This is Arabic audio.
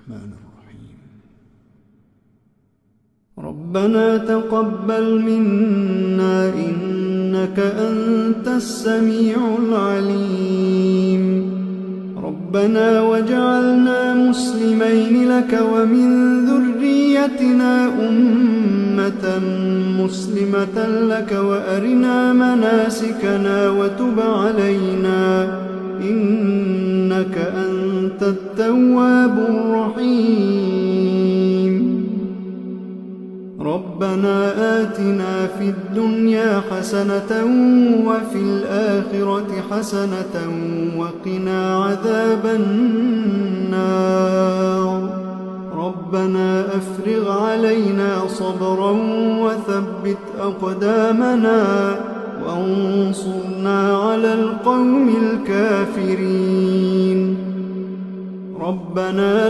الرحمن الرحيم. ربنا تقبل منا إنك أنت السميع العليم. ربنا واجعلنا مسلمين لك ومن ذريتنا أمة مسلمة لك وأرنا مناسكنا وتب علينا إنك أنت التواب الرحيم. ربنا آتنا في الدنيا حسنة وفي الآخرة حسنة وقنا عذاب النار. ربنا أفرغ علينا صبرا وثبت أقدامنا وانصرنا على القوم الكافرين. ربنا